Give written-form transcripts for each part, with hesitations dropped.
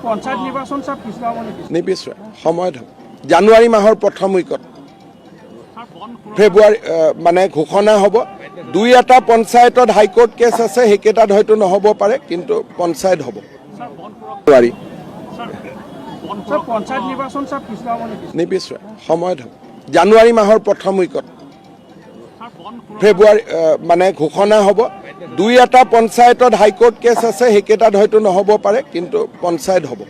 পঞ্চায়ত নিৰ্বাচন সব পিছুৱাব নেকি? নিবিচাৰে সময়ত হ'ব জানুৱাৰী মাহৰ প্ৰথম উইকত ফেব্ৰুৱাৰী মানে ঘোষণা হ'ব দুই এটা পঞ্চায়তত হাইকোৰ্ট কেছ আছে সেইকেইটাত হয়তো নহ'ব পাৰে কিন্তু পঞ্চায়ত হ'ব পঞ্চায়ত নিৰ্বাচন সব পিছুৱাব নেকি? নিবিচাৰে সময়ত হ'ব জানুৱাৰী মাহৰ প্ৰথম উইকত ফেব্ৰুৱাৰী মানে ঘোষণা হ'ব দুই এটা পঞ্চায়তত হাইকোৰ্ট কেছ আছে সেইকেইটাত হয়তো নহ'ব পাৰে কিন্তু পঞ্চায়ত হ'ব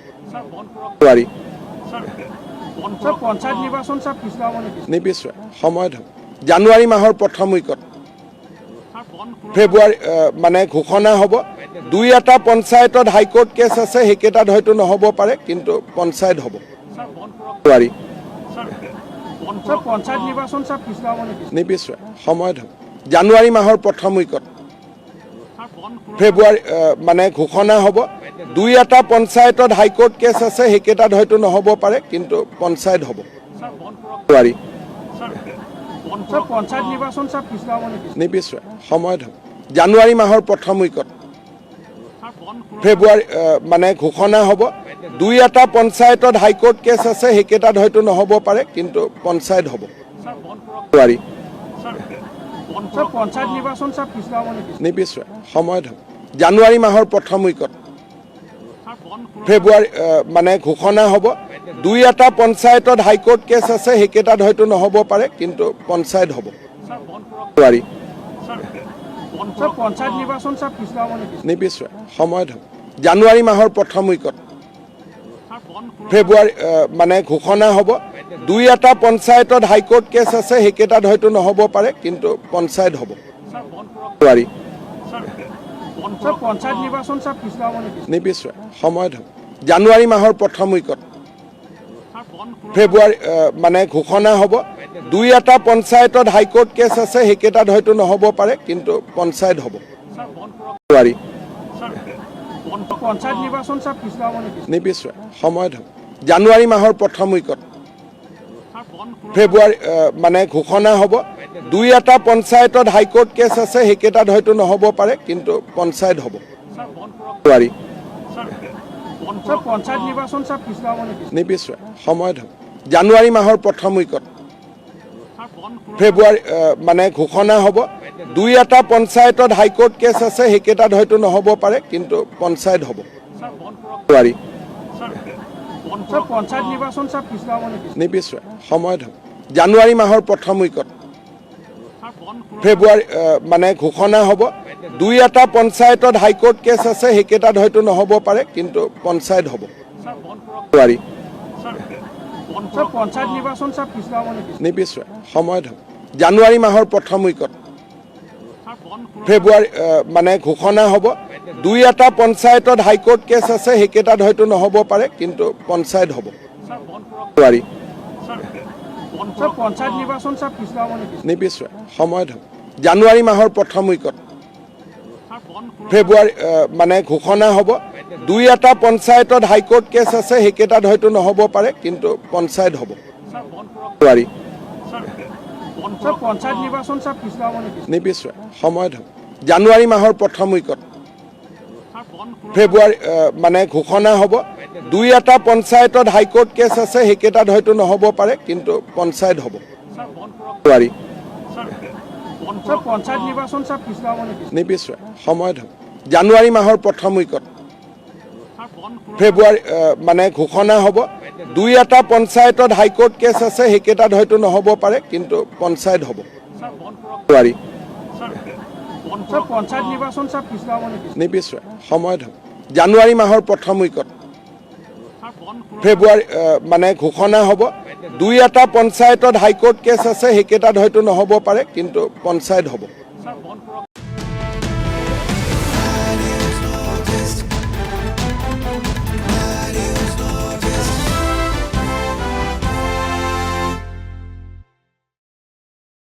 পঞ্চায়ত নিৰ্বাচন সব পিছুৱাব নেকি? নিবিচাৰে সময়ত হ'ব জানুৱাৰী মাহৰ প্ৰথম উইকত ফেব্ৰুৱাৰী মানে ঘোষণা হ'ব দুই এটা পঞ্চায়তত হাইকোৰ্ট কেছ আছে সেইকেইটাত হয়তো নহ'ব পাৰে কিন্তু পঞ্চায়ত হ'ব পঞ্চায়ত নিৰ্বাচন সব পিছুৱাব নেকি? নিবিচাৰে সময়ত হ'ব জানুৱাৰী মাহৰ প্ৰথম উইকত ফেব্ৰুৱাৰী মানে ঘোষণা হ'ব দুই এটা পঞ্চায়তত হাইকোৰ্ট কেছ আছে সেইকেইটাত হয়তো নহ'ব পাৰে কিন্তু পঞ্চায়ত হ'ব পঞ্চায়ত নিৰ্বাচন সব পিছুৱাব নেকি? নিবিচাৰে সময়ত হ'ব জানুৱাৰী মাহৰ প্ৰথম উইকত ফেব্ৰুৱাৰী মানে ঘোষণা হ'ব দুই এটা পঞ্চায়তত হাইকোৰ্ট কেছ আছে সেইকেইটাত হয়তো নহ'ব পাৰে কিন্তু পঞ্চায়ত হ'ব পঞ্চায়ত নিৰ্বাচন সব পিছুৱাব নেকি? নিবিচাৰে সময়ত হ'ব জানুৱাৰী মাহৰ প্ৰথম উইকত ফেব্ৰুৱাৰী মানে ঘোষণা হ'ব দুই এটা পঞ্চায়তত হাইকোৰ্ট কেছ আছে সেইকেইটাত হয়তো নহ'ব পাৰে কিন্তু পঞ্চায়ত হ'ব পঞ্চায়ত নিৰ্বাচন সব পিছুৱাব নেকি? নিবিচাৰে সময়ত হ'ব জানুৱাৰী মাহৰ প্ৰথম উইকত ফেব্ৰুৱাৰী মানে ঘোষণা হ'ব দুই এটা পঞ্চায়তত হাইকোৰ্ট কেছ আছে সেইকেইটাত হয়তো নহ'ব পাৰে কিন্তু পঞ্চায়ত হ'ব পঞ্চায়ত নিৰ্বাচন সব পিছুৱাব নেকি? নিবিচাৰে সময়ত হ'ব জানুৱাৰী মাহৰ প্ৰথম উইকত ফেব্ৰুৱাৰী মানে ঘোষণা হ'ব দুই এটা পঞ্চায়তত হাইকোৰ্ট কেছ আছে সেইকেইটাত হয়তো নহ'ব পাৰে কিন্তু পঞ্চায়ত হ'ব পঞ্চায়ত নিৰ্বাচন সব পিছুৱাব নেকি? নিবিচাৰে সময়ত হ'ব জানুৱাৰী মাহৰ প্ৰথম উইকত ফেব্ৰুৱাৰী মানে ঘোষণা হ'ব দুই এটা পঞ্চায়তত হাইকোৰ্ট কেছ আছে সেইকেইটাত হয়তো নহ'ব পাৰে কিন্তু পঞ্চায়ত হ'ব পঞ্চায়ত নিৰ্বাচন সব পিছুৱাব নেকি? নিবিচাৰে সময়ত হ'ব জানুৱাৰী মাহৰ প্ৰথম উইকত ফেব্ৰুৱাৰী মানে ঘোষণা হ'ব দুই এটা পঞ্চায়তত হাইকোৰ্ট কেছ আছে সেইকেইটাত হয়তো নহ'ব পাৰে কিন্তু পঞ্চায়ত হ'ব পঞ্চায়ত নিৰ্বাচন সব পিছুৱাব নেকি? নিবিচাৰে সময়ত হ'ব জানুৱাৰী মাহৰ প্ৰথম উইকত ফেব্ৰুৱাৰী মানে ঘোষণা হ'ব দুই এটা পঞ্চায়তত হাইকোৰ্ট কেছ আছে সেইকেইটাত হয়তো নহ'ব পাৰে কিন্তু পঞ্চায়ত হ'ব পঞ্চায়ত নিৰ্বাচন সব পিছুৱাব নেকি? নিবিচাৰে সময়ত হ'ব জানুৱাৰী মাহৰ প্ৰথম উইকত ফেব্ৰুৱাৰী মানে ঘোষণা হ'ব দুই এটা পঞ্চায়তত হাইকোৰ্ট কেছ আছে সেইকেইটাত হয়তো নহ'ব পাৰে কিন্তু পঞ্চায়ত হ'ব পঞ্চায়ত নিৰ্বাচন সব পিছুৱাব নেকি? নিবিচাৰে সময়ত হ'ব জানুৱাৰী মাহৰ প্ৰথম উইকত ফেব্ৰুৱাৰী মানে ঘোষণা হ'ব দুই এটা পঞ্চায়তত হাইকোৰ্ট কেছ আছে সেইকেইটাত হয়তো নহ'ব পাৰে কিন্তু পঞ্চায়ত হ'ব পঞ্চায়ত নিৰ্বাচন সব পিছুৱাব নেকি? নিবিচাৰে সময়ত হ'ব জানুৱাৰী মাহৰ প্ৰথম উইকত ফেব্ৰুৱাৰী মানে ঘোষণা হ'ব দুই এটা পঞ্চায়তত হাইকোৰ্ট কেছ আছে সেইকেইটাত হয়তো নহ'ব পাৰে কিন্তু পঞ্চায়ত হ'ব পঞ্চায়ত নিৰ্বাচন সব পিছুৱাব নেকি? নিবিচাৰে সময়ত হ'ব জানুৱাৰী মাহৰ প্ৰথম উইকত ফেব্ৰুৱাৰী মানে ঘোষণা হ'ব দুই এটা পঞ্চায়তত হাইকোৰ্ট কেছ আছে সেইকেইটাত হয়তো নহ'ব পাৰে কিন্তু পঞ্চায়ত হ'ব পঞ্চায়ত নিৰ্বাচন সব পিছুৱাব নেকি? নিবিচাৰে সময়ত হ'ব জানুৱাৰী মাহৰ প্ৰথম উইকত ফেব্ৰুৱাৰী মানে ঘোষণা হ'ব দুই এটা পঞ্চায়তত হাইকোৰ্ট কেছ আছে সেইকেইটাত হয়তো নহ'ব পাৰে কিন্তু পঞ্চায়ত হ'ব